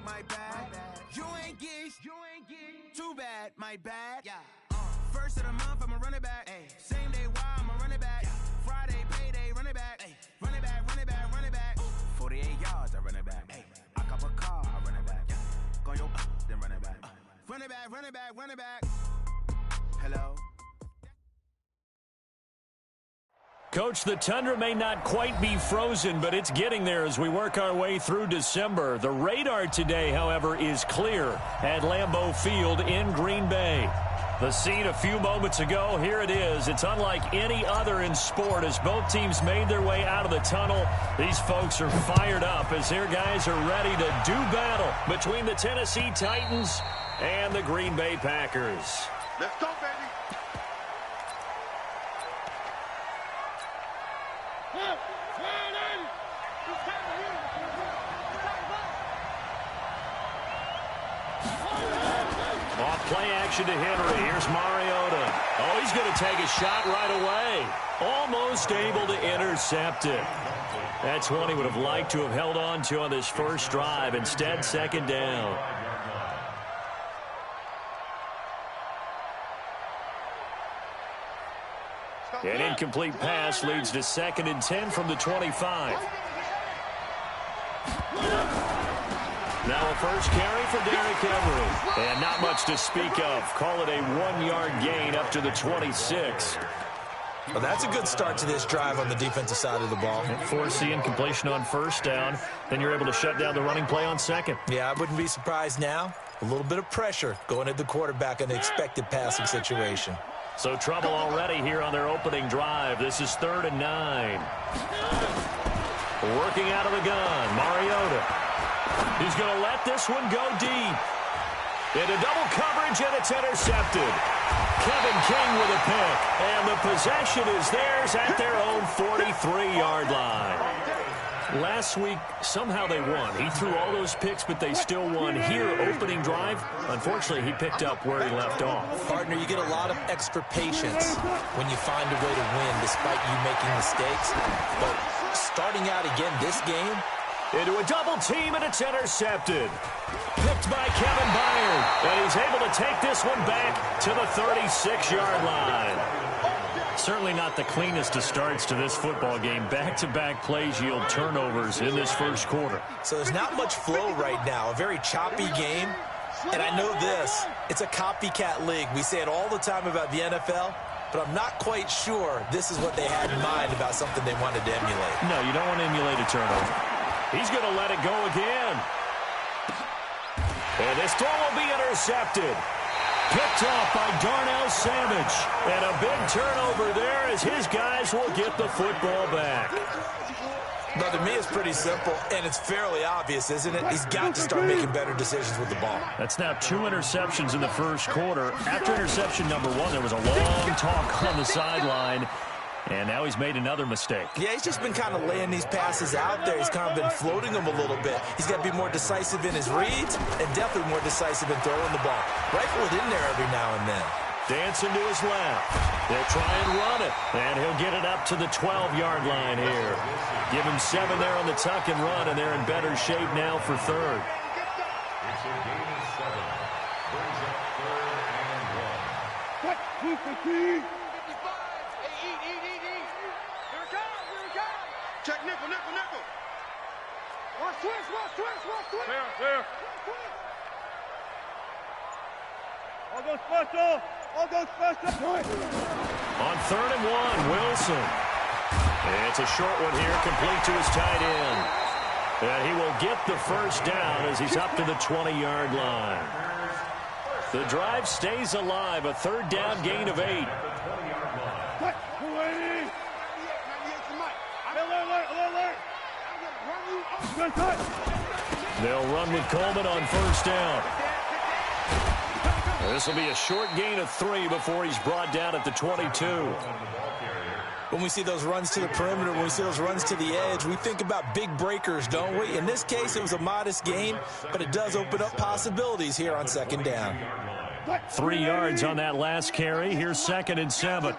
my bad. You ain't geese, too bad, my bad. First of the month, I'ma run it back. Same day, why I'ma run it back. Friday, payday, run it back. Run it back, run it back, run it back. 48 yards, I run it back. I cop a car, I run it back. Go yo, then run it back. Run it back, run it back, run it back. Hello? Coach, the Tundra may not quite be frozen, but it's getting there as we work our way through December. The radar today, however, is clear at Lambeau Field in Green Bay. The scene a few moments ago, here it is. It's unlike any other in sport as both teams made their way out of the tunnel. These folks are fired up as their guys are ready to do battle between the Tennessee Titans and the Green Bay Packers. Let's go, baby. Play action to Henry. Here's Mariota. Oh, he's going to take a shot right away. Almost able to intercept it. That's one he would have liked to have held on to on this first drive. Instead, second down. An incomplete pass leads to 2nd and 10 from the 25. Now a first carry for Derrick Henry. And not much to speak of. Call it a 1-yard gain up to the 26. Well, that's a good start to this drive on the defensive side of the ball. And forcing completion on first down. Then you're able to shut down the running play on second. Yeah, I wouldn't be surprised now. A little bit of pressure going at the quarterback in the expected passing situation. So trouble already here on their opening drive. This is 3rd and 9. Working out of the gun, Mariota. He's going to let this one go deep. Into double coverage, and it's intercepted. Kevin King with a pick. And the possession is theirs at their own 43-yard line. Last week, somehow they won. He threw all those picks, but they still won. Here, opening drive, unfortunately, he picked up where he left off. Partner, you get a lot of extra patience when you find a way to win despite you making mistakes. But starting out again this game, into a double team, and it's intercepted. Picked by Kevin Byard. And he's able to take this one back to the 36-yard line. Certainly not the cleanest of starts to this football game. Back-to-back plays yield turnovers in this first quarter. So there's not much flow right now. A very choppy game. And I know this. It's a copycat league. We say it all the time about the NFL. But I'm not quite sure this is what they had in mind about something they wanted to emulate. No, you don't want to emulate a turnover. He's going to let it go again. And this throw will be intercepted. Picked off by Darnell Savage. And a big turnover there as his guys will get the football back. But to me, it's pretty simple, and it's fairly obvious, isn't it? He's got to start making better decisions with the ball. That's now 2 interceptions in the first quarter. After interception number 1, there was a long talk on the sideline. And now he's made another mistake. Yeah, he's just been kind of laying these passes out there. He's kind of been floating them a little bit. He's got to be more decisive in his reads and definitely more decisive in throwing the ball. Rifle it in there every now and then. Dancing to his left. They'll try and run it. And he'll get it up to the 12-yard line here. Give him 7 there on the tuck and run, and they're in better shape now for 3rd. Check nickel. Watch twist. There. All go special. On 3rd and 1, Wilson. It's a short one here, complete to his tight end. And he will get the first down as he's up to the 20-yard line. The drive stays alive, a 3rd down gain of 8. They'll run with Coleman on first down. This will be a short gain of 3 before he's brought down at the 22. When we see those runs to the perimeter, when we see those runs to the edge, we think about big breakers, don't we? In this case, it was a modest gain, but it does open up possibilities here on 2nd down. 3 yards on that last carry. Here's 2nd and 7.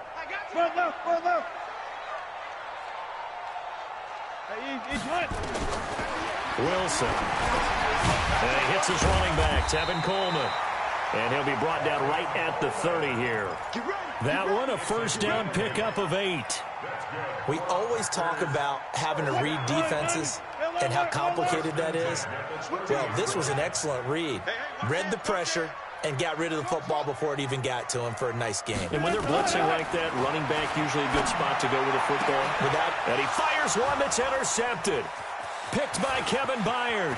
Wilson. And he hits It's his running back, Tevin Coleman. And he'll be brought down right at the 30 here. That one, a first down pickup of 8. We always talk about having to read defenses and how complicated that is. Well, this was an excellent read. Read the pressure and got rid of the football before it even got to him for a nice game. And when they're blitzing like that, running back usually a good spot to go with the football. And he fires one that's intercepted. Picked by Kevin Byard.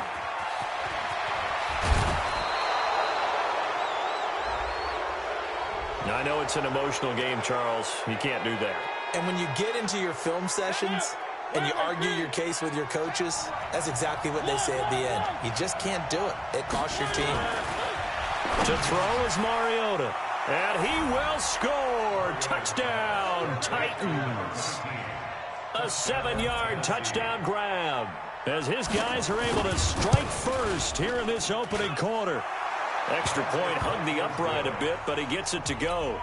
I know it's an emotional game, Charles. You can't do that. And when you get into your film sessions and you argue your case with your coaches, that's exactly what they say at the end. You just can't do it. It costs your team. To throw is Mariota. And he will score. Touchdown, Titans. A 7-yard touchdown grab as his guys are able to strike first here in this opening quarter. Extra point hugged the upright a bit, but he gets it to go.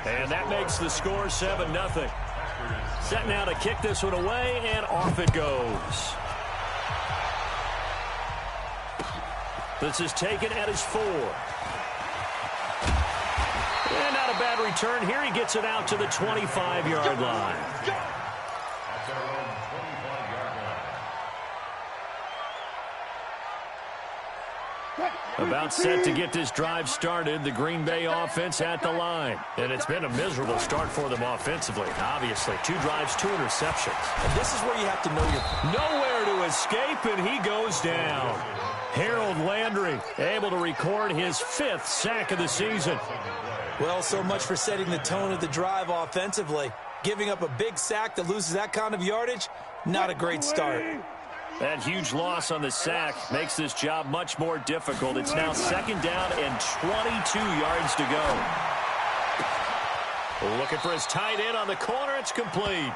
And that makes the score 7-0. Set now to kick this one away, and off it goes. This is taken at his 4. And not a bad return here. He gets it out to the 25-yard line. About set to get this drive started, the Green Bay offense at the line. And it's been a miserable start for them offensively, obviously. 2 drives, 2 interceptions. And this is where you have to know your... Nowhere to escape, and he goes down. Harold Landry able to record his 5th sack of the season. Well, so much for setting the tone of the drive offensively. Giving up a big sack that loses that kind of yardage, not a great start. That huge loss on the sack makes this job much more difficult. It's now 2nd down and 22 yards to go. Looking for his tight end on the corner. It's complete.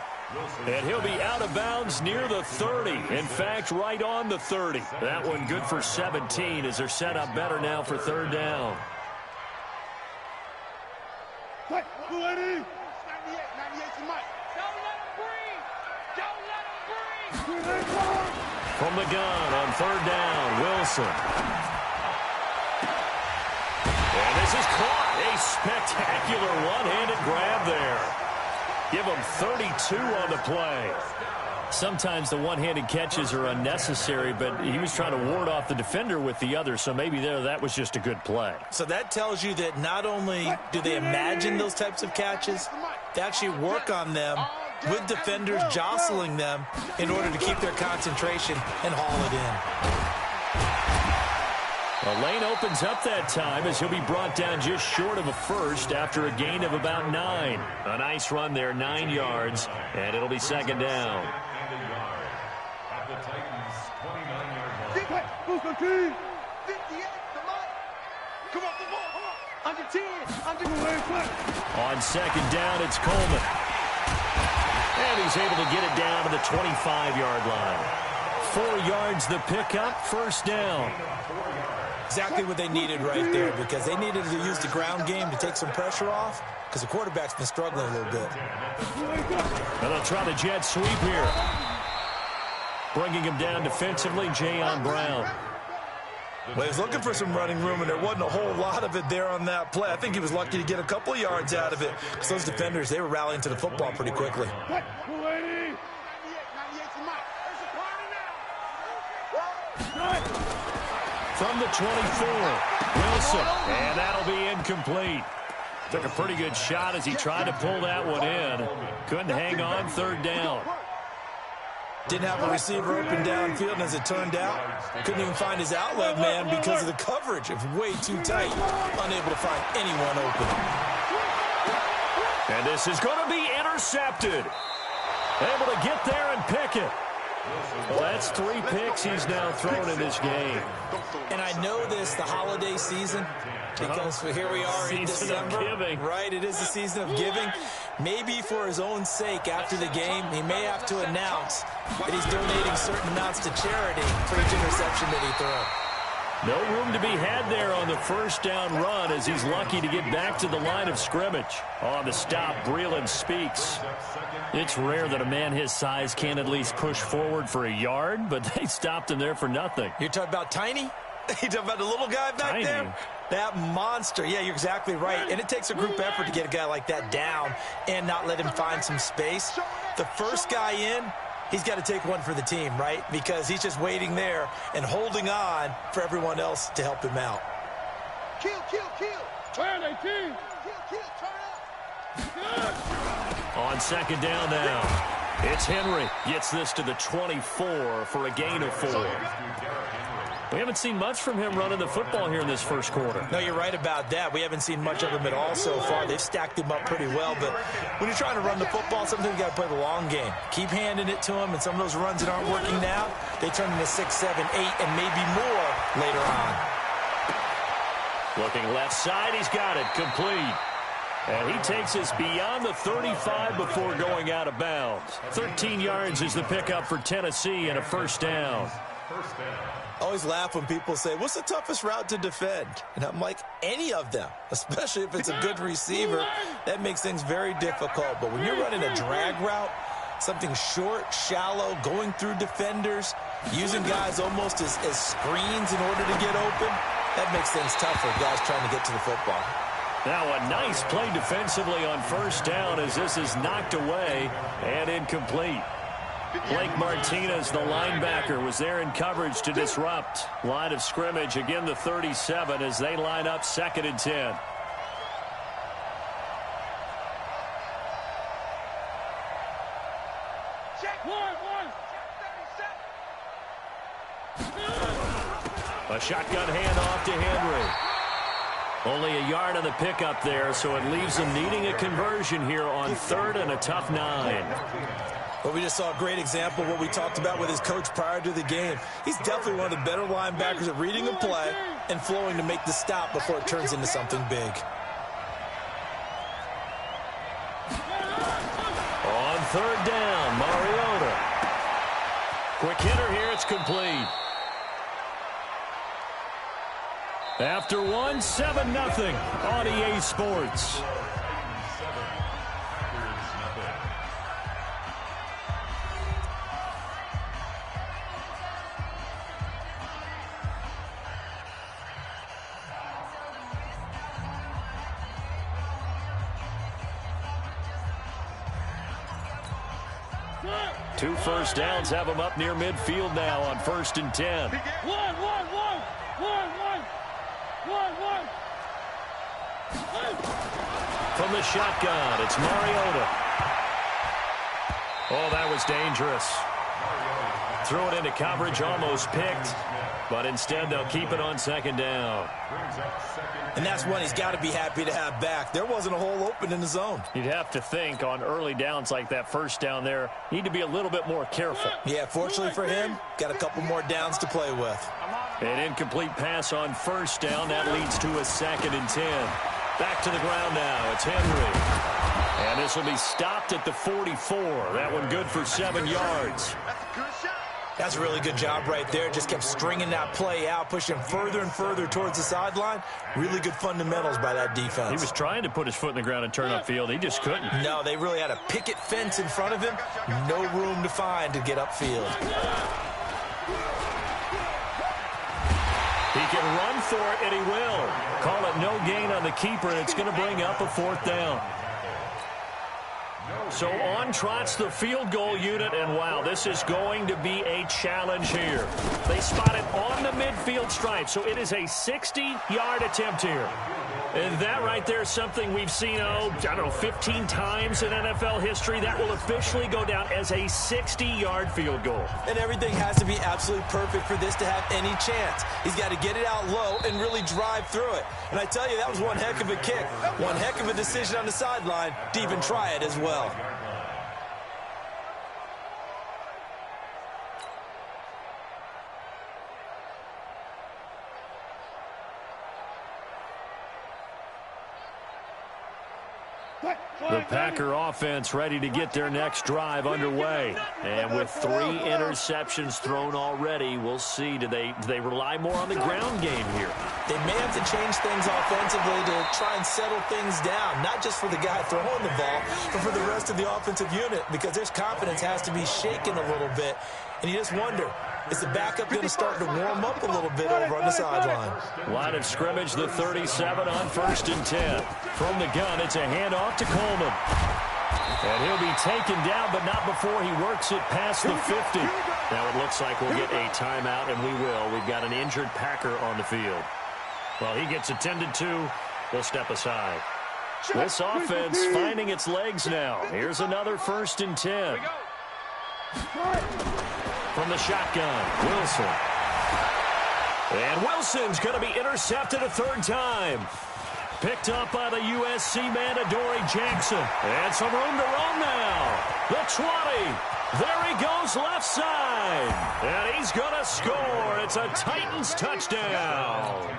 And he'll be out of bounds near the 30. In fact, right on the 30. That one good for 17 as they're set up better now for 3rd down. From the gun on 3rd down, Wilson. And this is caught. A spectacular one-handed grab there. Give him 32 on the play. Sometimes the one-handed catches are unnecessary, but he was trying to ward off the defender with the other, so maybe that was just a good play. So that tells you that not only do they imagine those types of catches, they actually work on them with defenders jostling them in order to keep their concentration and haul it in. The lane opens up that time as he'll be brought down just short of a first after a gain of about 9. A nice run there, 9 yards, and it'll be 2nd down. On 2nd down, it's Coleman. And he's able to get it down to the 25-yard line. 4 yards the pickup, 1st down. Exactly what they needed right there, because they needed to use the ground game to take some pressure off, because the quarterback's been struggling a little bit. And they'll try the jet sweep here. Bringing him down defensively, Jayon Brown. Well, he was looking for some running room, and there wasn't a whole lot of it there on that play. I think he was lucky to get a couple of yards out of it, because those defenders, they were rallying to the football pretty quickly. From the 24, Wilson, and that'll be incomplete. Took a pretty good shot as he tried to pull that one in. Couldn't hang on, 3rd down. Didn't have a receiver open downfield, and as it turned out, couldn't even find his outlet man because of the coverage. It was way too tight, unable to find anyone open. And this is going to be intercepted. Able to get there and pick it. Well, that's 3 picks he's now thrown in this game. And I know this, the holiday season, because here we are in December. Right, it is the season of giving. Maybe for his own sake after the game, he may have to announce that he's donating certain amounts to charity for each interception that he throws. No room to be had there on the 1st down run as he's lucky to get back to the line of scrimmage. On the stop, Breeland speaks. It's rare that a man his size can't at least push forward for a yard, but they stopped him there for nothing. You're talking about tiny? You talking about the little guy back there? That monster. Yeah, you're exactly right. And it takes a group effort to get a guy like that down and not let him find some space. The first guy in, he's got to take one for the team, right? Because he's just waiting there and holding on for everyone else to help him out. Kill, kill, kill. Turn, 18. Kill, kill, turn up. On second down now. It's Henry. Gets this to the 24 for a gain of 4. We haven't seen much from him running the football here in this first quarter. No, you're right about that. We haven't seen much of him at all so far. They've stacked him up pretty well, but when you're trying to run the football, sometimes you got to play the long game. Keep handing it to him, and some of those runs that aren't working now, they turn into 6, 7, 8, and maybe more later on. Looking left side, he's got it, complete. And he takes us beyond the 35 before going out of bounds. 13 yards is the pickup for Tennessee and a first down. I always laugh when people say, what's the toughest route to defend? And I'm like, any of them, especially if it's a good receiver. That makes things very difficult. But when you're running a drag route, something short, shallow, going through defenders, using guys almost as screens in order to get open, that makes things tough for guys trying to get to the football. Now a nice play defensively on first down as this is knocked away and incomplete. Blake Martinez, the linebacker, was there in coverage to disrupt. Line of scrimmage, again the 37 as they line up 2nd and 10. A shotgun handoff to Henry. Only a yard on the pickup there, so it leaves them needing a conversion here on 3rd and a tough 9. Well, we just saw a great example of what we talked about with his coach prior to the game. He's definitely one of the better linebackers at reading a play and flowing to make the stop before it turns into something big. On 3rd down, Mariota. Quick hitter here, it's complete. After 1, 7-0 on EA Sports. Two first downs have them up near midfield now on 1st and 10. From the shotgun, it's Mariota. Oh, that was dangerous. Threw it into coverage, almost picked, but instead they'll keep it on 2nd down. And that's one he's got to be happy to have back. There wasn't a hole open in the zone. You'd have to think on early downs like that first down there, need to be a little bit more careful. Yeah, fortunately for him, got a couple more downs to play with. An incomplete pass on 1st down. That leads to a 2nd and 10. Back to the ground now. It's Henry. And this will be stopped at the 44. That one good for 7 yards. That's a really good job right there. Just kept stringing that play out, pushing further and further towards the sideline. Really good fundamentals by that defense. He was trying to put his foot in the ground and turn upfield. He just couldn't. No, they really had a picket fence in front of him. No room to find to get upfield. He can run for it, and he will. Call it no gain on the keeper, and it's going to bring up a 4th down. So on trots the field goal unit, and wow, this is going to be a challenge here. They spot it on the midfield stripe, so it is a 60-yard attempt here. And that right there is something we've seen, I don't know, 15 times in NFL history. That will officially go down as a 60-yard field goal. And everything has to be absolutely perfect for this to have any chance. He's got to get it out low and really drive through it. And I tell you, that was one heck of a kick. One heck of a decision on the sideline to even try it as well. The Packer offense ready to get their next drive underway. And with 3 interceptions thrown already, we'll see. Do they rely more on the ground game here? They may have to change things offensively to try and settle things down, not just for the guy throwing the ball, but for the rest of the offensive unit, because their confidence has to be shaken a little bit. And you just wonder, Is the backup going to start to warm up a little bit over on the sideline? Line of scrimmage, the 37 on 1st and 10. From the gun, it's a handoff to Coleman. And he'll be taken down, but not before he works it past the 50. Now it looks like we'll get a timeout, and we will. We've got an injured Packer on the field. Well, he gets attended to. We'll step aside. This offense finding its legs now. Here's another 1st and 10. From the shotgun, Wilson. And Wilson's going to be intercepted a 3rd time. Picked up by the USC man, Adoree Jackson. And some room to run now. The 20. There he goes left side. And he's going to score. It's a Titans touchdown.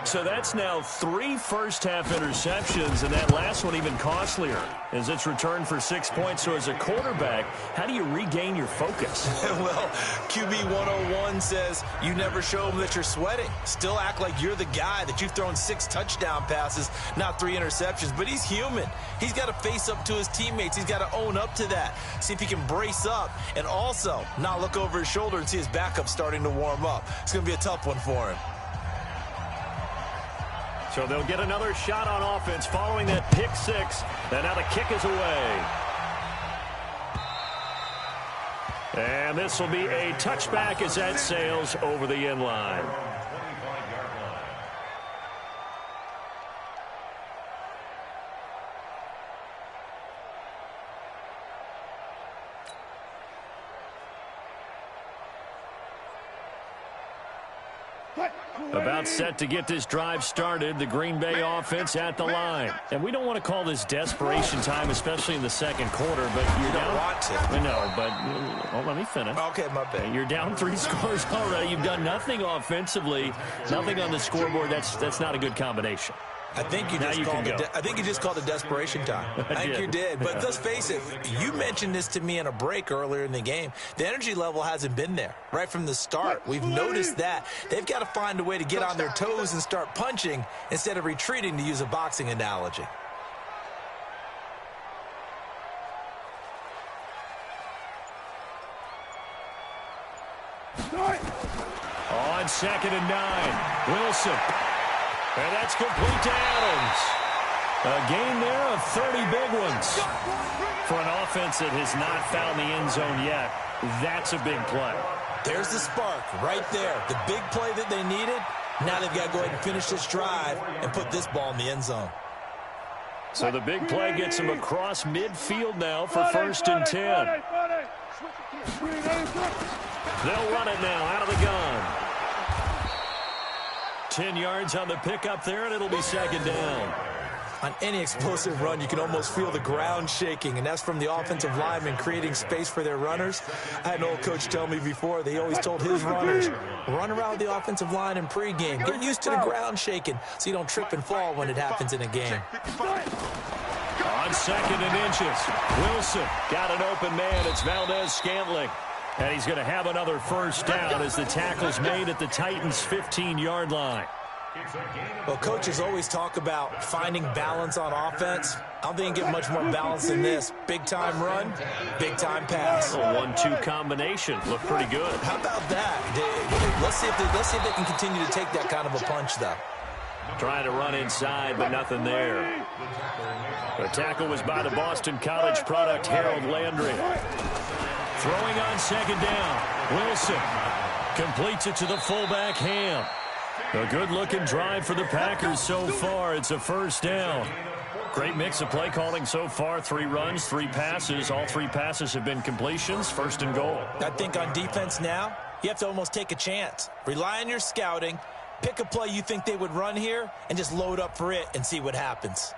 So that's now 3 first-half interceptions, and that last one even costlier as it's returned for 6 points. So as a quarterback, how do you regain your focus? Well, QB 101 says you never show them that you're sweating. Still act like you're the guy, that you've thrown 6 touchdown passes, not 3 interceptions. But he's human. He's got to face up to his teammates. He's got to own up to that. See if he can brace up and also not look over his shoulder and see his backup starting to warm up. It's going to be a tough one for him. So they'll get another shot on offense following that pick 6. And now the kick is away. And this will be a touchback as that sails over the end line. About set to get this drive started, the Green Bay offense at the line. And we don't want to call this desperation time, especially in the second quarter, but you're down. Don't want to. I know, but let me finish. Okay, my bad. You're down 3 scores already. You've done nothing offensively, nothing on the scoreboard. That's not a good combination. I think you just called it desperation time. I think you did. But let's face it, you mentioned this to me in a break earlier in the game. The energy level hasn't been there right from the start. We've noticed that. They've got to find a way to get on their toes and start punching instead of retreating, to use a boxing analogy. On 2nd and 9, Wilson. And that's complete to Adams. A gain there of 30 big ones. For an offense that has not found the end zone yet, that's a big play. There's the spark right there. The big play that they needed. Now they've got to go ahead and finish this drive and put this ball in the end zone. So the big play gets them across midfield now for 1st and 10. They'll run it now out of the gun. 10 yards on the pickup there, and it'll be 2nd down. On any explosive run, you can almost feel the ground shaking, and that's from the offensive linemen creating space for their runners. I had an old coach tell me before, they always told his runners, run around the offensive line in pregame. Get used to the ground shaking so you don't trip and fall when it happens in a game. On 2nd and inches, Wilson got an open man. It's Valdez-Scantling. And he's going to have another 1st down as the tackle's made at the Titans' 15-yard line. Well, coaches always talk about finding balance on offense. I don't think you can get much more balance than this. Big-time run, big-time pass. A 1-2 combination. Looked pretty good. How about that? Let's see if they can continue to take that kind of a punch, though. Trying to run inside, but nothing there. The tackle was by the Boston College product, Harold Landry. Throwing on 2nd down, Wilson completes it to the fullback, Ham. A good-looking drive for the Packers so far. It's a 1st down. Great mix of play calling so far. 3 runs, 3 passes. All 3 passes have been completions. 1st and goal. I think on defense now, you have to almost take a chance. Rely on your scouting. Pick a play you think they would run here and just load up for it and see what happens.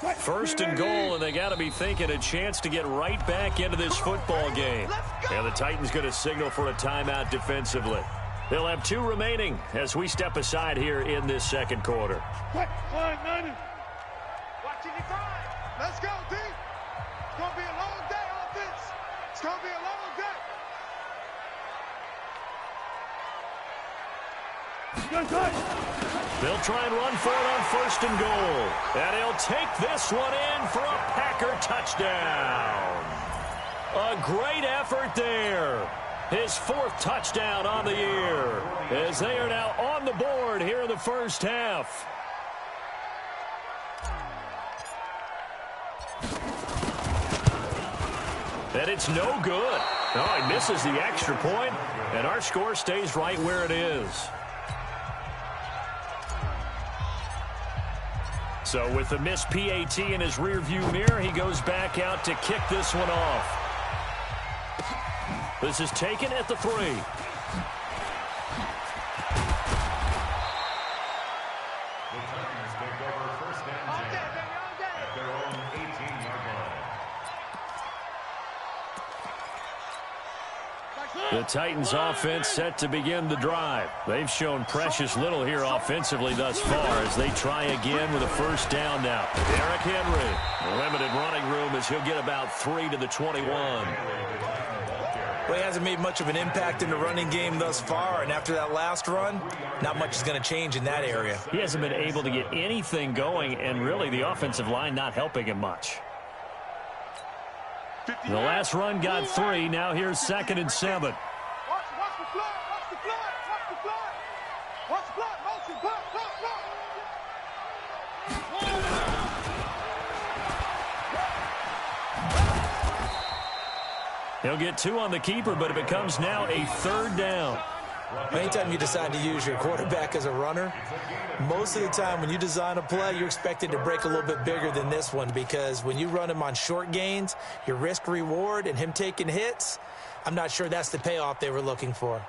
1st and goal, and they got to be thinking a chance to get right back into this football game. And the Titans going to signal for a timeout defensively. They'll have 2 remaining as we step aside here in this 2nd quarter. Watching your time. Let's go, D. It's going to be a long day, offense. It's going to be a long day. They'll try and run for it on 1st and goal. And he'll take this one in for a Packer touchdown. A great effort there. His 4th touchdown on the year, as they are now on the board here in the first half. And it's no good. Oh, he misses the extra point, and our score stays right where it is. So with the missed PAT in his rearview mirror, he goes back out to kick this one off. This is taken at the 3. The Titans offense set to begin the drive. They've shown precious little here offensively thus far as they try again with a first down now. Derrick Henry, limited running room as he'll get about 3 to the 21. Well, he hasn't made much of an impact in the running game thus far, and after that last run, not much is going to change in that area. He hasn't been able to get anything going, and really the offensive line not helping him much. The last run got 3. Now here's 2nd and 7. Watch the flag, watch the flag, watch the flag. Watch the flag, motion, block. He'll get 2 on the keeper, but it becomes now a 3rd down. Anytime you decide to use your quarterback as a runner, most of the time when you design a play, you're expected to break a little bit bigger than this one, because when you run him on short gains, your risk-reward and him taking hits, I'm not sure that's the payoff they were looking for.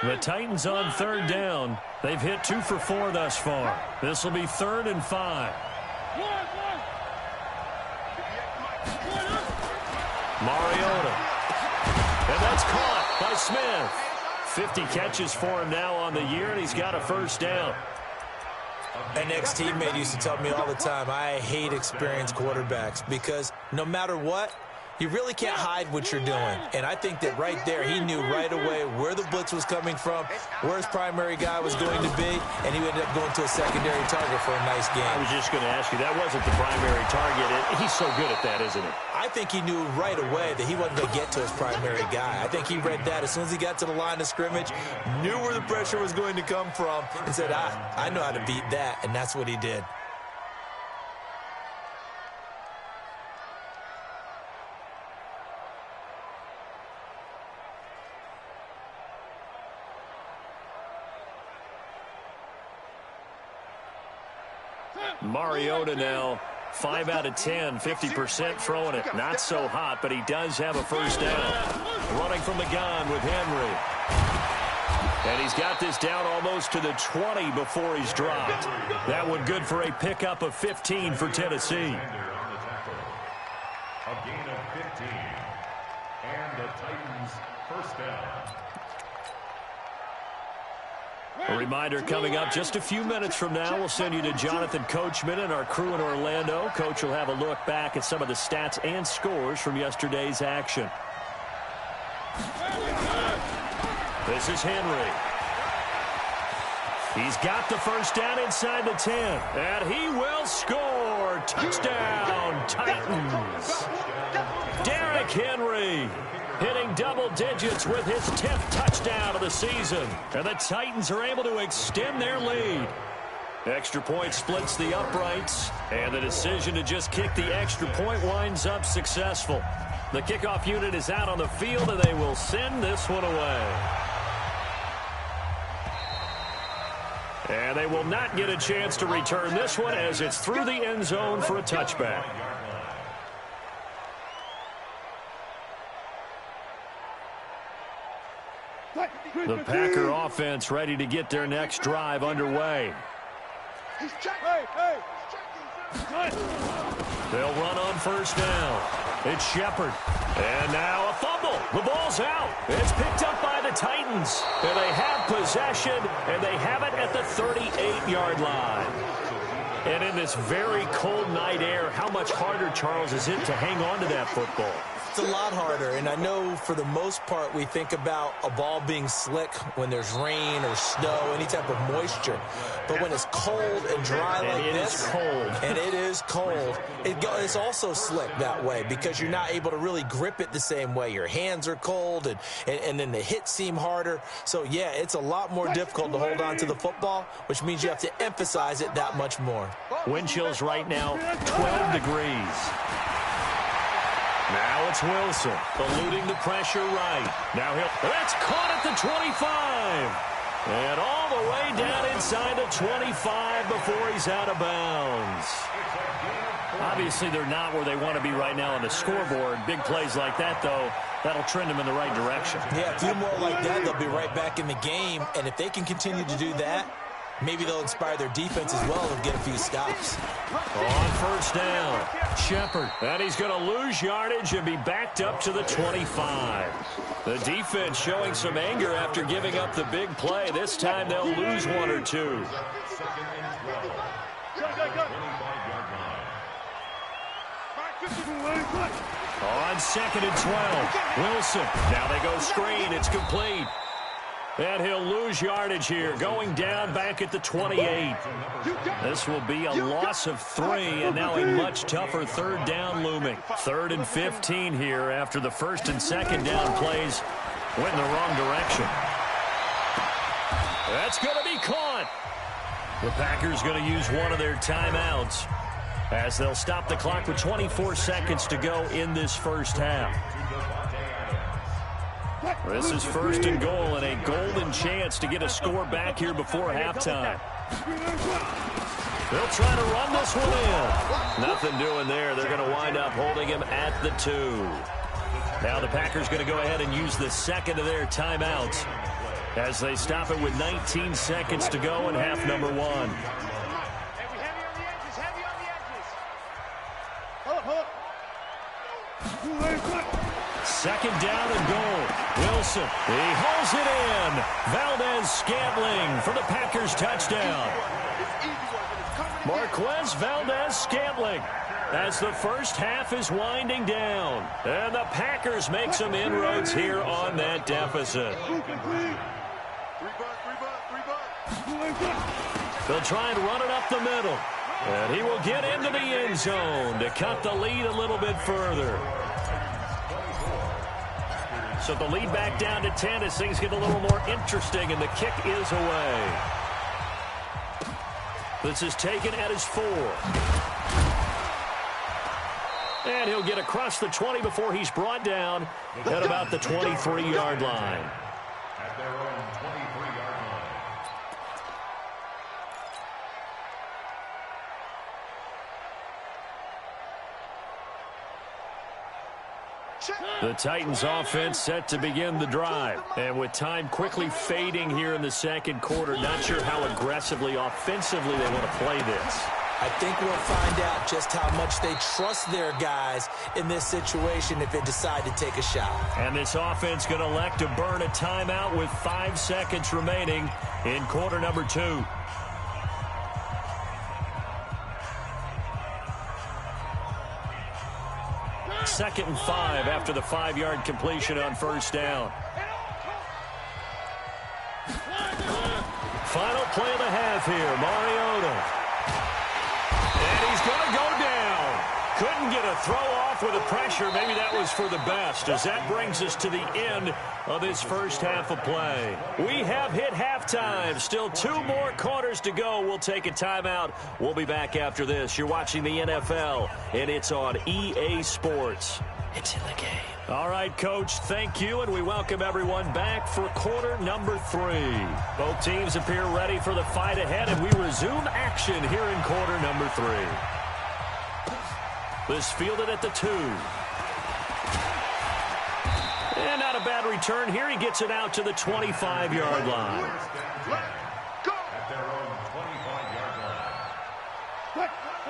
The Titans on 3rd down. They've hit 2 for 4 thus far. This will be 3rd and 5. Mariota. And that's caught by Smith. 50 catches for him now on the year, and he's got a first down. An ex-teammate used to tell me all the time, I hate experienced quarterbacks because no matter what, you really can't hide what you're doing. And I think that right there, he knew right away where the blitz was coming from, where his primary guy was going to be, and he ended up going to a secondary target for a nice game. I was just going to ask you, that wasn't the primary target. He's so good at that, isn't he? I think he knew right away that he wasn't going to get to his primary guy. I think he read that as soon as he got to the line of scrimmage, knew where the pressure was going to come from, and said, I know how to beat that, and that's what he did. Mariota now 5 out of 10, 50% throwing it. Not so hot, but he does have a first down. Running from the gun with Henry. And he's got this down almost to the 20 before he's dropped. That one good for a pickup of 15 for Tennessee. A gain of 15. And the Titans first down. A reminder coming up just a few minutes from now. We'll send you to Jonathan Coachman and our crew in Orlando. Coach will have a look back at some of the stats and scores from yesterday's action. This is Henry. He's got the first down inside the 10. And he will score. Touchdown, Titans. Derrick Henry hitting double digits with his 10th touchdown of the season. And the Titans are able to extend their lead. Extra point splits the uprights, and the decision to just kick the extra point winds up successful. The kickoff unit is out on the field, and they will send this one away. And they will not get a chance to return this one as it's through the end zone for a touchback. The Packer offense ready to get their next drive underway. They'll run on first down. It's Shepard. And now a fumble. The ball's out. It's picked up by the Titans. And they have possession, and they have it at the 38-yard line. And in this very cold night air, how much harder, Charles, is it to hang on to that football? It's a lot harder, and I know for the most part we think about a ball being slick when there's rain or snow, any type of moisture. But when it's cold and dry like this, and it is cold, it's also slick that way because you're not able to really grip it the same way. Your hands are cold, and then the hits seem harder. So, yeah, it's a lot more difficult to hold on to the football, which means you have to emphasize it that much more. Wind chills right now, 12 degrees. Now it's Wilson, eluding the pressure right. Now that's caught at the 25. And all the way down inside the 25 before he's out of bounds. Obviously, they're not where they want to be right now on the scoreboard. Big plays like that, though, that'll trend them in the right direction. Yeah, a few more like that, they'll be right back in the game. And if they can continue to do that, maybe they'll inspire their defense as well and get a few stops. On first down, Shepard. And he's going to lose yardage and be backed up to the 25. The defense showing some anger after giving up the big play. This time they'll lose one or two. On 2nd and 12, Wilson. Now they go screen. It's complete. And he'll lose yardage here, going down back at the 28. This will be a loss of 3, and now a much tougher 3rd down looming. 3rd and 15 here after the 1st and 2nd down plays went in the wrong direction. That's going to be caught. The Packers going to use one of their timeouts as they'll stop the clock with 24 seconds to go in this first half. This is 1st and goal and a golden chance to get a score back here before halftime. They'll try to run this one in. Nothing doing there. They're going to wind up holding him at the 2. Now the Packers going to go ahead and use the 2nd of their timeouts as they stop it with 19 seconds to go in half number 1. Second down and goal. Wilson, he holds it in. Valdez-Scantling for the Packers touchdown. Marquez Valdez-Scantling as the first half is winding down. And the Packers make some inroads here on that deficit. They'll try and run it up the middle. And he will get into the end zone to cut the lead a little bit further. So the lead back down to 10 as things get a little more interesting, and the kick is away. This is taken at his 4. And he'll get across the 20 before he's brought down at about the 23-yard line. At their own 23-yard line. The Titans offense set to begin the drive. And with time quickly fading here in the second quarter, not sure how aggressively, offensively they want to play this. I think we'll find out just how much they trust their guys in this situation if they decide to take a shot. And this offense going to elect to burn a timeout with 5 seconds remaining in quarter number 2. Second and 5 after the 5-yard completion on first down. Final play of the half here, Mariota. And he's going to go down. Couldn't get a throw off with the pressure. Maybe that was for the best, as that brings us to the end of this first half of play. We have hit halftime. Still 2 more quarters to go. We'll take a timeout. We'll be back after this. You're watching the NFL, and it's on EA Sports. It's in the game. All right, Coach, thank you, and we welcome everyone back for quarter number 3. Both teams appear ready for the fight ahead, and we resume action here in quarter number 3. This fielded at the 2. And not a bad return here. He gets it out to the 25-yard line.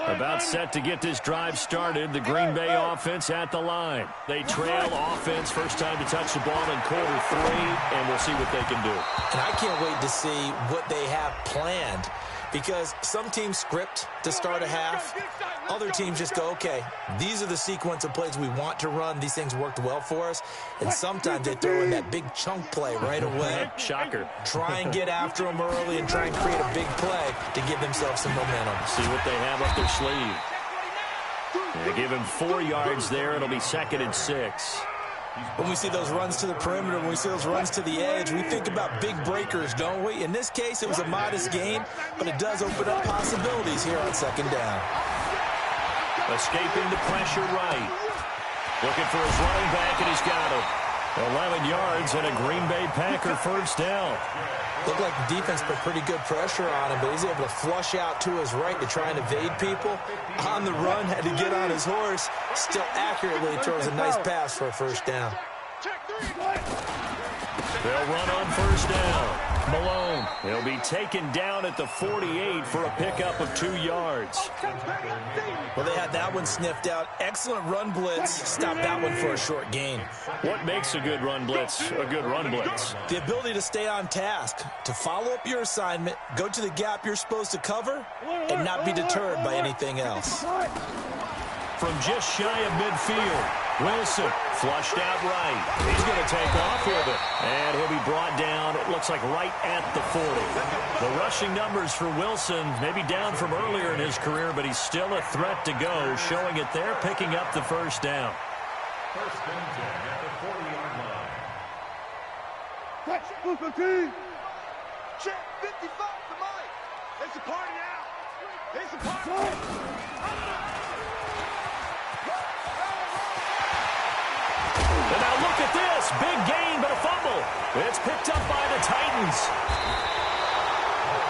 About set to get this drive started. The Green Bay offense at the line. They trail offense. First time to touch the ball in quarter 3, and we'll see what they can do. And I can't wait to see what they have planned, because some teams script to start a half. Other teams just go, okay, these are the sequence of plays we want to run. These things worked well for us. And sometimes they throw in that big chunk play right away. Shocker. Try and get after them early and try and create a big play to give themselves some momentum. See what they have up their sleeve. They give him 4 yards there. It'll be 2nd and 6. When we see those runs to the perimeter, when we see those runs to the edge, we think about big breakers, don't we? In this case, it was a modest gain, but it does open up possibilities here on 2nd down. Escaping the pressure right. Looking for his running back, and he's got him. 11 yards and a Green Bay Packer first down. Looked like the defense put pretty good pressure on him, but he's able to flush out to his right to try and evade people. On the run, had to get on his horse. Still accurately throws a nice pass for a first down. They'll run on first down. Malone, he'll be taken down at the 48 for a pickup of 2 yards. Well, they had that one sniffed out. Excellent run blitz. Stopped that one for a short gain. What makes a good run blitz a good run blitz? The ability to stay on task, to follow up your assignment, go to the gap you're supposed to cover, and not be deterred by anything else. From just shy of midfield, Wilson flushed out right. He's going to take off with it. And he'll be brought down, it looks like right at the 40. The rushing numbers for Wilson, maybe down from earlier in his career, but he's still a threat to go, showing it there, picking up the first down. First and 10 at the 40-yard line. Catch, Booker T. Check 55 to Mike. It's a party now. It's a party. And now look at this. Big gain, but a fumble. It's picked up by the Titans.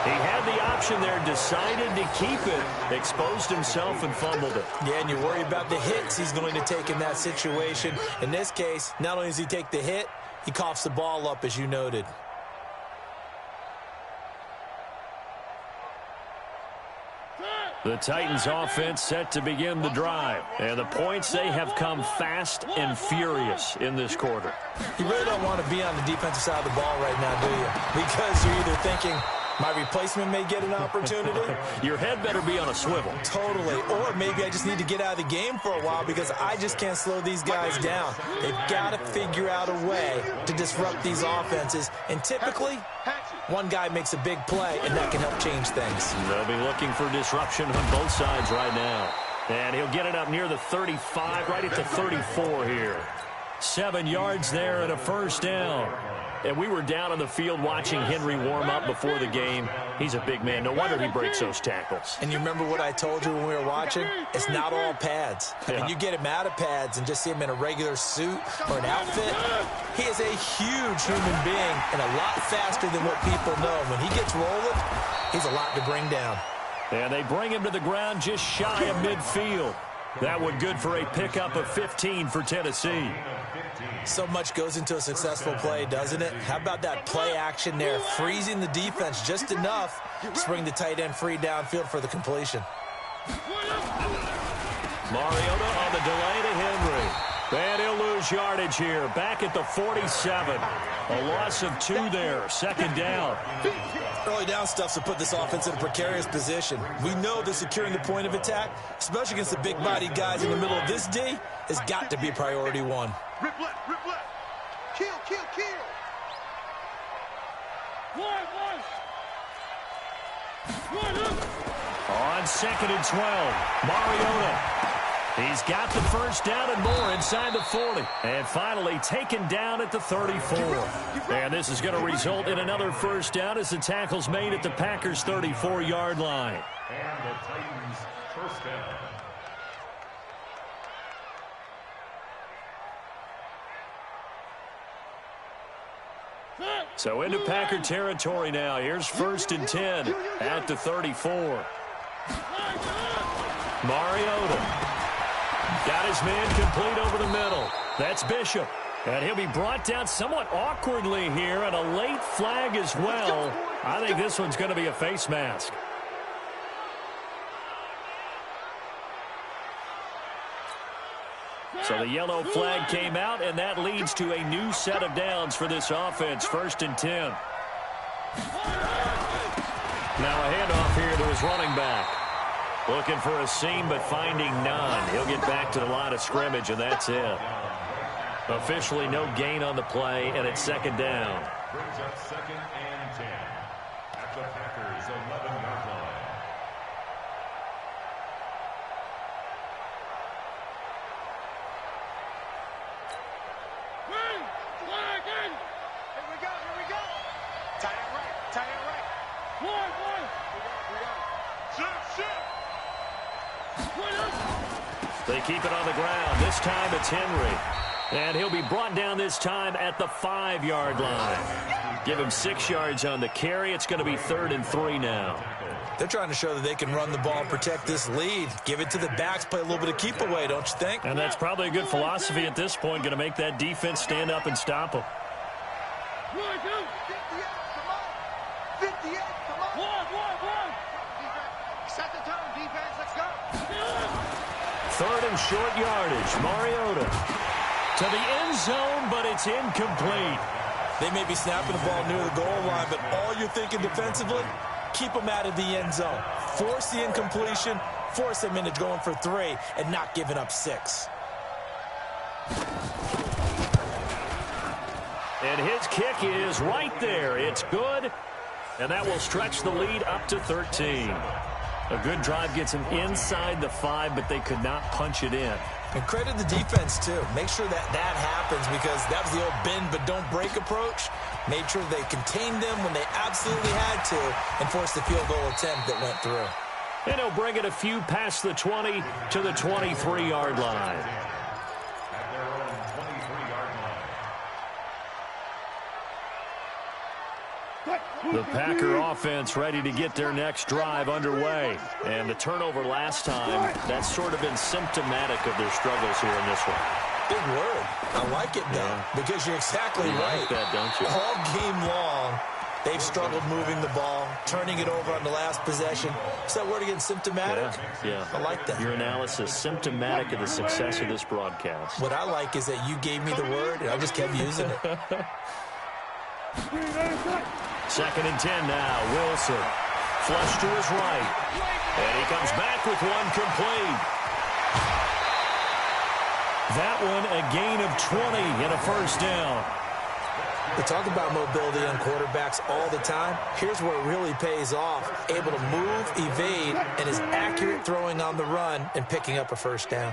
He had the option there, decided to keep it, exposed himself and fumbled it. Yeah, and you worry about the hits he's going to take in that situation. In this case, not only does he take the hit, he coughs the ball up, as you noted. The Titans offense set to begin the drive. And the points, they have come fast and furious in this quarter. You really don't want to be on the defensive side of the ball right now, do you? Because you're either thinking, my replacement may get an opportunity. Your head better be on a swivel. Totally. Or maybe I just need to get out of the game for a while because I just can't slow these guys down. They've got to figure out a way to disrupt these offenses. And typically, one guy makes a big play, and that can help change things. They'll be looking for disruption on both sides right now. And he'll get it up near the 35, right at the 34 here. 7 yards there and a first down. And we were down on the field watching Henry warm up before the game. He's a big man. No wonder he breaks those tackles. And you remember what I told you when we were watching? It's not all pads. I mean, you get him out of pads and just see him in a regular suit or an outfit. He is a huge human being and a lot faster than what people know. When he gets rolling, he's a lot to bring down. And they bring him to the ground just shy of midfield. That one good for a pickup of 15 for Tennessee. So much goes into a successful play, doesn't it? How about that play action there? Freezing the defense just enough to bring the tight end free downfield for the completion. Mariota on the delay to Henry. And he'll lose yardage here. Back at the 47. A loss of 2 there. 2nd down. Early down stuff to put this offense in a precarious position. We know that securing the point of attack, especially against the big-bodied guys in the middle of this D, has got to be priority 1. Rip left, rip left. Kill, kill, kill. On 2nd and 12, Mariota. He's got the first down and more inside the 40. And finally taken down at the 34. And this is going to result in another first down as the tackle's made at the Packers' 34-yard line. And the Titans first down. So into Packer territory now. Here's 1st and 10 at the 34. Mariota got his man complete over the middle. That's Bishop. And he'll be brought down somewhat awkwardly here, and a late flag as well. I think this one's going to be a face mask. So the yellow flag came out, and that leads to a new set of downs for this offense. 1st and 10. Now a handoff here to his running back. Looking for a seam, but finding none. He'll get back to the line of scrimmage, and that's it. Officially no gain on the play, and it's second down. Brings up 2nd and 10 at the Packers' 11-yard line. Here we go. Tight end right. One. Shit. They keep it on the ground. This time it's Henry. And he'll be brought down this time at the 5-yard line. Give him 6 yards on the carry. It's going to be 3rd and 3 now. They're trying to show that they can run the ball and protect this lead. Give it to the backs, play a little bit of keep away, don't you think? And that's probably a good philosophy at this point. Going to make that defense stand up and stop them. 58, come on. One. Set the tone, defense, let's go. 3rd and short yardage. Mariota to the end zone, but it's incomplete. They may be snapping the ball near the goal line, but all you're thinking defensively, keep them out of the end zone. Force the incompletion, force them into going for 3, and not giving up 6. And his kick is right there. It's good, and that will stretch the lead up to 13. A good drive gets them inside the 5, but they could not punch it in. And credit the defense, too. Make sure that happens, because that was the old bend but don't break approach. Made sure they contained them when they absolutely had to and forced the field goal attempt that went through. And he'll bring it a few past the 20 to the 23-yard line. At their own 23-yard line. The Packer offense ready to get their next drive underway. And the turnover last time, that's sort of been symptomatic of their struggles here in this one. Big word. I like it, though, because you're exactly right. Like that, don't you? All game long, they've struggled moving the ball, turning it over on the last possession. Is that word again, symptomatic? Yeah. I like that. Your analysis, symptomatic of the success of this broadcast. What I like is that you gave me the word, and I just kept using it. 2nd and 10 now. Wilson. Flush to his right. And he comes back with one complete. That one a gain of 20 and a first down. We talk about mobility on quarterbacks all the time. Here's where it really pays off. Able to move, evade, and is accurate throwing on the run and picking up a first down.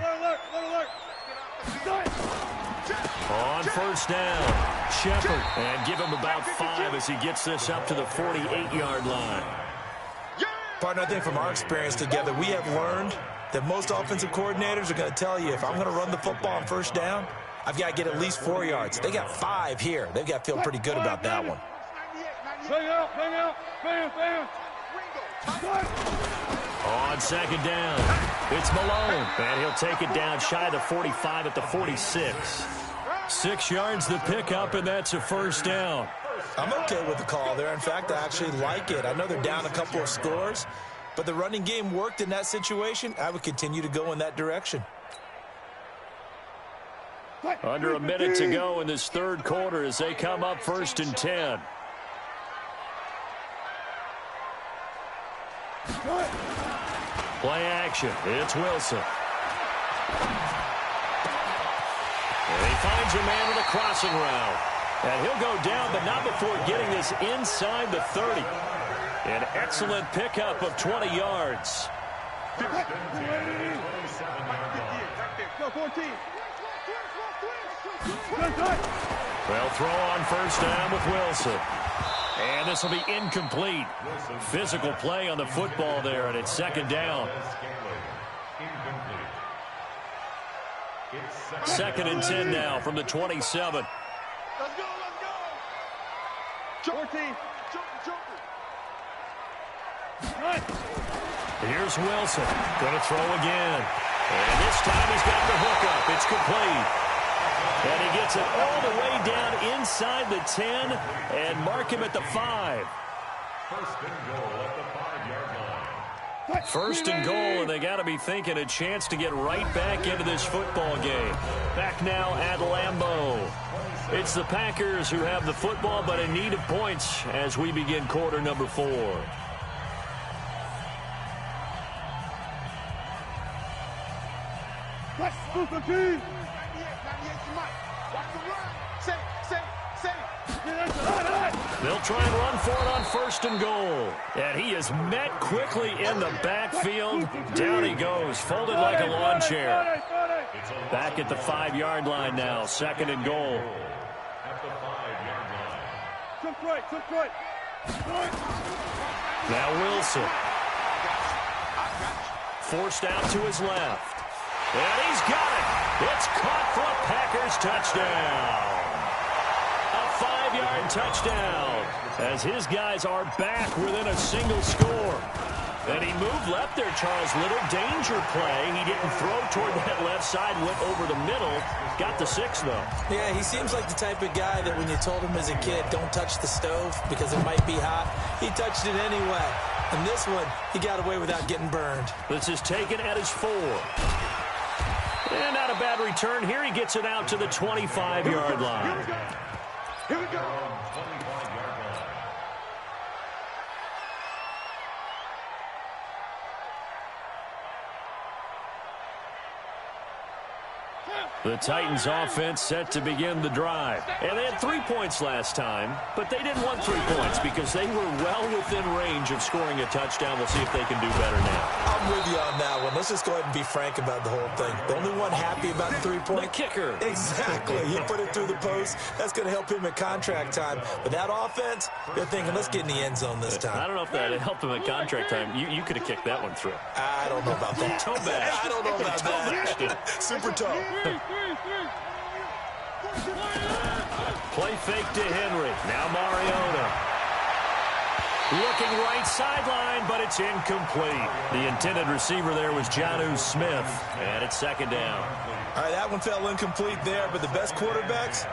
On first down, Shepard. And give him about 5 as he gets this up to the 48-yard line. Partner, I think from our experience together, we have learned that most offensive coordinators are going to tell you, if I'm going to run the football on first down, I've got to get at least 4 yards. They got 5 here. They've got to feel pretty good about that one. Bang out, bam. On second down, it's Malone. And he'll take it down shy of the 45 at the 46. 6 yards the pickup, and that's a first down. I'm okay with the call there. In fact, I actually like it. I know they're down a couple of scores, but the running game worked in that situation. I would continue to go in that direction. Under a minute to go in this third quarter as they come up 1st and 10. Play action. It's Wilson. And he finds a man on a crossing route. And he'll go down, but not before getting this inside the 30. An excellent pickup of 20 yards. Well, throw on first down with Wilson. And this will be incomplete. Physical play on the football there, and it's second down. 2nd and 10 now from the 27. Let's go. 14. Here's Wilson. Going to throw again. And this time he's got the hook up. It's complete. And he gets it all the way down inside the 10 and mark him at the 5. First and goal at the 5-yard line. First and goal, and they got to be thinking a chance to get right back into this football game. Back now at Lambeau. It's the Packers who have the football, but in need of points as we begin quarter number 4. Booster T. 98, Mike. Watch the run. Say. They'll try and run for it on 1st and goal. And he is met quickly in the backfield. Down he goes, folded like a lawn chair. Back at the 5-yard line now, 2nd and goal. At the 5-yard line. Took right. Now Wilson. Forced out to his left. And he's got it. It's caught for a Packers touchdown. A 5-yard touchdown as his guys are back within a single score. And he moved left there, Charles. Little danger play. He didn't throw toward that left side, went over the middle. Got the 6, though. Yeah, he seems like the type of guy that when you told him as a kid, don't touch the stove because it might be hot, he touched it anyway. And this one, he got away without getting burned. This is taken at his 4. And not a bad return. Here he gets it out to the 25-yard line. Here we go. 25-yard line. The Titans offense set to begin the drive. And they had 3 points last time, but they didn't want 3 points because they were well within range of scoring a touchdown. We'll see if they can do better now. I'm with you on that one. Let's just go ahead and be frank about the whole thing. The only one happy about the 3-point. The kicker. Exactly. He put it through the post. That's going to help him at contract time. But that offense, they're thinking, let's get in the end zone this time. I don't know if that helped him at contract time. You could have kicked that one through. I don't know about that. Toe bash. I don't know about that. Super toe. Play fake to Henry. Now Mariota. Looking right sideline, but it's incomplete. The intended receiver there was Jonnu Smith, and it's 2nd down. All right, that one fell incomplete there, but the best quarterbacks,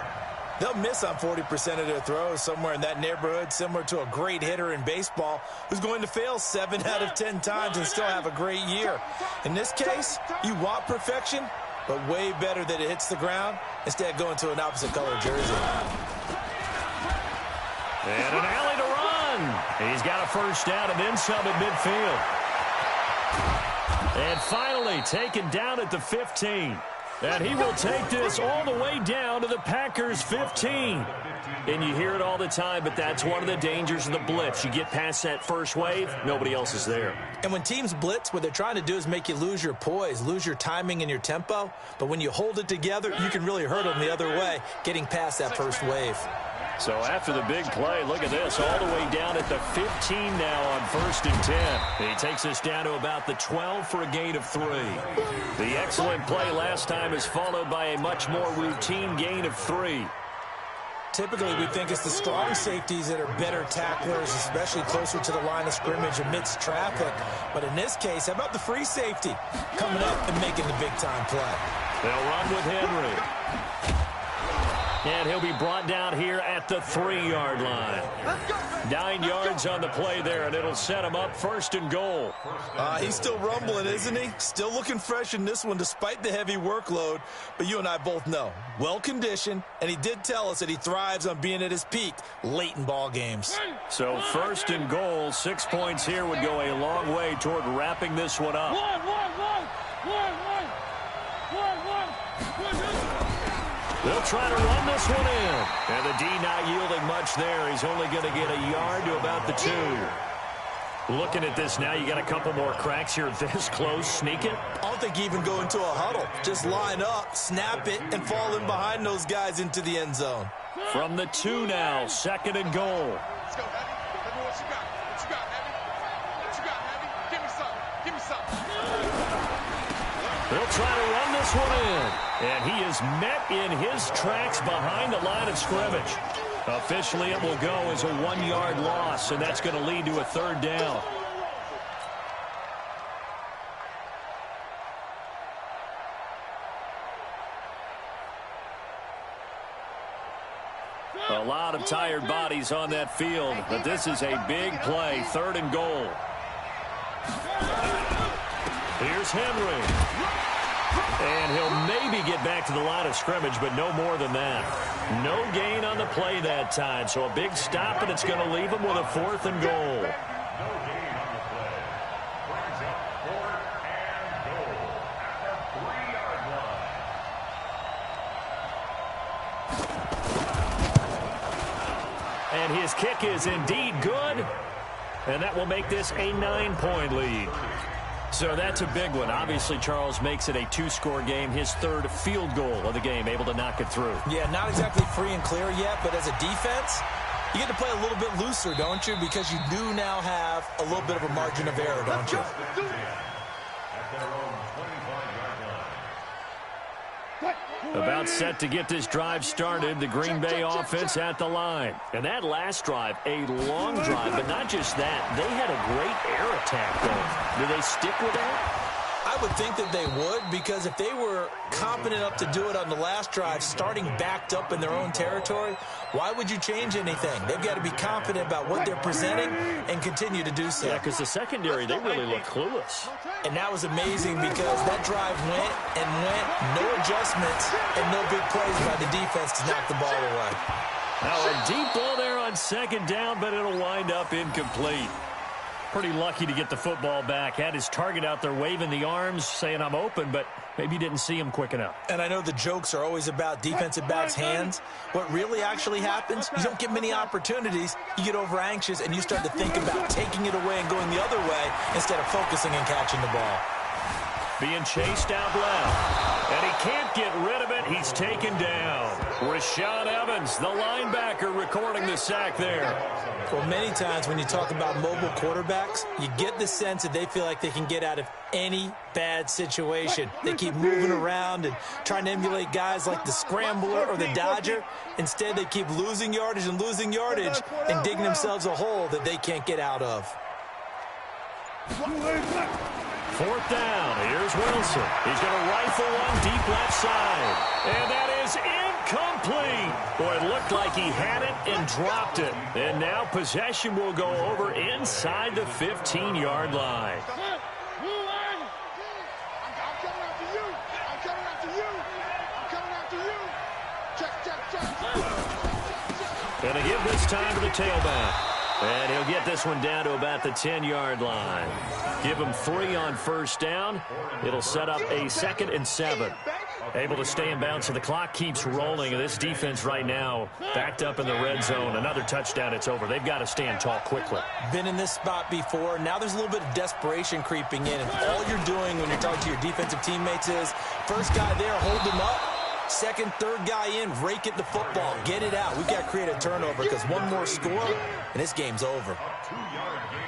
they'll miss on 40% of their throws, somewhere in that neighborhood, similar to a great hitter in baseball who's going to fail 7 out of 10 times and still have a great year. In this case, you want perfection, but way better that it hits the ground instead of going to an opposite color jersey. And an alley to run. He's got a 1st down and then some at midfield. And finally taken down at the 15. And he will take this all the way down to the Packers' 15. And you hear it all the time, but that's one of the dangers of the blitz. You get past that first wave, nobody else is there. And when teams blitz, what they're trying to do is make you lose your poise, lose your timing and your tempo. But when you hold it together, you can really hurt them the other way, getting past that first wave. So after the big play, look at this, all the way down at the 15 now on 1st and 10. He takes us down to about the 12 for a gain of 3. The excellent play last time is followed by a much more routine gain of 3. Typically, we think it's the strong safeties that are better tacklers, especially closer to the line of scrimmage amidst traffic. But in this case, how about the free safety coming up and making the big-time play? They'll run with Henry. And he'll be brought down here at the 3-yard line. 9 yards on the play there, and it'll set him up 1st and goal. He's still rumbling, isn't he? Still looking fresh in this one despite the heavy workload. But you and I both know, well-conditioned, and he did tell us that he thrives on being at his peak late in ball games. So 1st and goal, 6 points here would go a long way toward wrapping this one up. They'll try to run this one in. And the D not yielding much there. He's only going to get a yard to about the 2. Looking at this now, you got a couple more cracks here this close. Sneak it. I don't think you even go into a huddle. Just line up, snap it, and fall in behind those guys into the end zone. From the 2 now, 2nd and goal. Let's go, Heavy. Let me what you got. What you got, Heavy? What you got, Heavy? Give me something. Give me something. They'll try to run this one in. And he is met in his tracks behind the line of scrimmage. Officially, it will go as a 1-yard loss, and that's going to lead to a 3rd down. A lot of tired bodies on that field, but this is a big play, 3rd and goal. Here's Henry. And he'll maybe get back to the line of scrimmage, but no more than that. No gain on the play that time, so a big stop, and it's going to leave him with a 4th and goal. No gain on the play. Brings up 4th and goal at the 3-yard line. And his kick is indeed good. And that will make this a 9-point lead. So that's a big one. Obviously, Charles makes it a 2-score game. His third field goal of the game, able to knock it through. Yeah, not exactly free and clear yet, but as a defense, you get to play a little bit looser, don't you? Because you do now have a little bit of a margin of error, don't you? About set to get this drive started, the Green Bay offense at the line. And that last drive, a long drive, but not just that. They had a great air attack going. Do they stick with that? I would think that they would, because if they were competent enough to do it on the last drive, starting backed up in their own territory, why would you change anything? They've got to be confident about what they're presenting and continue to do so. Yeah, because the secondary, they really look clueless. And that was amazing because that drive went and went, no adjustments, and no big plays by the defense to knock the ball away. Now a deep ball there on second down, but it'll wind up incomplete. Pretty lucky to get the football back. Had his target out there waving the arms, saying I'm open, but maybe didn't see him quick enough. And I know the jokes are always about defensive backs' hands. What really actually happens, you don't get many opportunities. You get over anxious, and you start to think about taking it away and going the other way instead of focusing and catching the ball. Being chased out left. And he can't get rid of it. He's taken down. Rashaan Evans, the linebacker, recording the sack there. Well, many times when you talk about mobile quarterbacks, you get the sense that they feel like they can get out of any bad situation. They keep moving around and trying to emulate guys like the Scrambler or the Dodger. Instead, they keep losing yardage and digging themselves a hole that they can't get out of. Fourth down. Here's Wilson. He's going to rifle one deep left side. And that is incomplete. Boy, it looked like he had it and dropped it. And now possession will go over inside the 15-yard line. And they give this time to the tailback. And he'll get this one down to about the 10-yard line. Give him 3 on first down. It'll set up a 2nd and 7. Able to stay in bounds, so the clock keeps rolling. And this defense right now backed up in the red zone. Another touchdown, it's over. They've got to stand tall quickly. Been in this spot before. Now there's a little bit of desperation creeping in. And all you're doing when you're talking to your defensive teammates is, first guy there, hold him up. Second, third guy in, rake it the football. Get it out. We've got to create a turnover because one more score, and this game's over.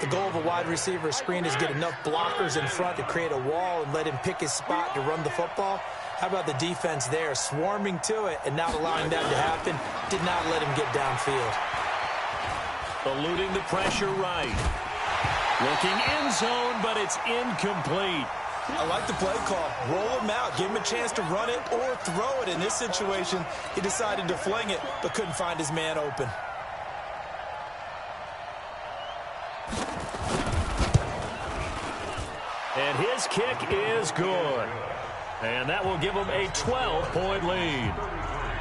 The goal of a wide receiver screen is get enough blockers in front to create a wall and let him pick his spot to run the football. How about the defense there, swarming to it and not allowing that to happen? Did not let him get downfield. Eluding the pressure right. Looking end zone, but it's incomplete. I like the play call. Roll him out. Give him a chance to run it or throw it. In this situation, he decided to fling it, but couldn't find his man open. And his kick is good. And that will give them a 12-point lead.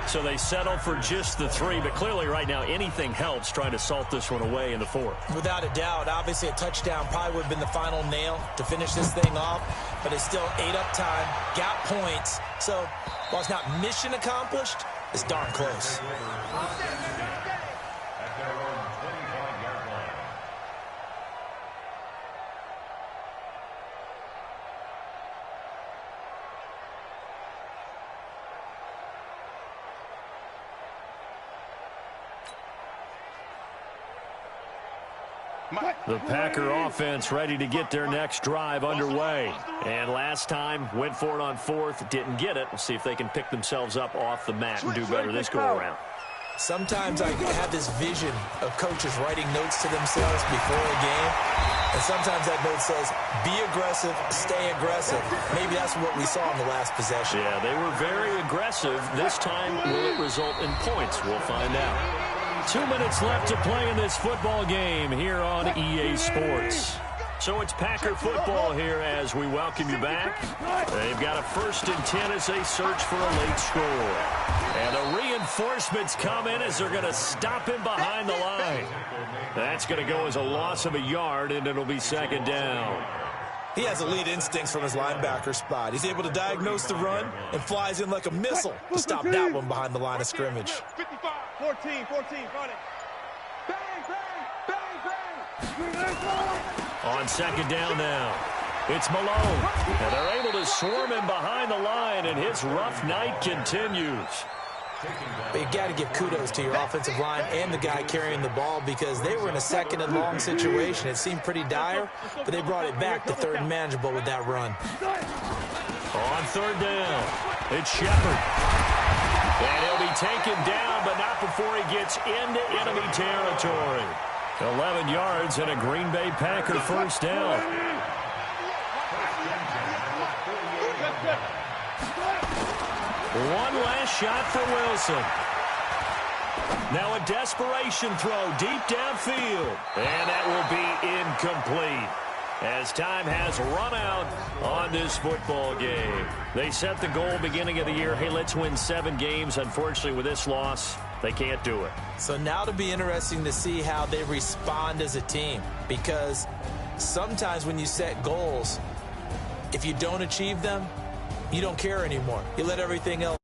So they settle for just the 3, but clearly right now anything helps trying to salt this one away in the 4th. Without a doubt, obviously a touchdown probably would have been the final nail to finish this thing off, but it's still 8 up time, got points. So while it's not mission accomplished, it's darn close. The Packer offense ready to get their next drive underway. And last time, went for it on 4th, didn't get it. We'll see if they can pick themselves up off the mat and do better this go-around. Sometimes I have this vision of coaches writing notes to themselves before a game. And sometimes that note says, be aggressive, stay aggressive. Maybe that's what we saw in the last possession. Yeah, they were very aggressive. This time, will it result in points? We'll find out. 2 minutes left to play in this football game here on EA Sports. So it's Packer football here as we welcome you back. They've got a 1st and 10 as they search for a late score. And the reinforcements come in as they're going to stop him behind the line. That's going to go as a loss of a yard, and it'll be 2nd down. He has elite instincts from his linebacker spot. He's able to diagnose the run and flies in like a missile to stop that one behind the line of scrimmage. 55, 14, run it. On second down now, it's Malone. And they're able to swarm him behind the line, and his rough night continues. But you got to give kudos to your offensive line and the guy carrying the ball, because they were in a second and long situation. It seemed pretty dire, but they brought it back to third and manageable with that run. On third down, it's Shepard. And he'll be taken down, but not before he gets into enemy territory. 11 yards and a Green Bay Packer first down. One last shot for Wilson. Now a desperation throw deep downfield. And that will be incomplete, as time has run out on this football game. They set the goal beginning of the year, hey, let's win 7 games. Unfortunately, with this loss, they can't do it. So now it'll be interesting to see how they respond as a team, because sometimes when you set goals, if you don't achieve them, you don't care anymore. You let everything else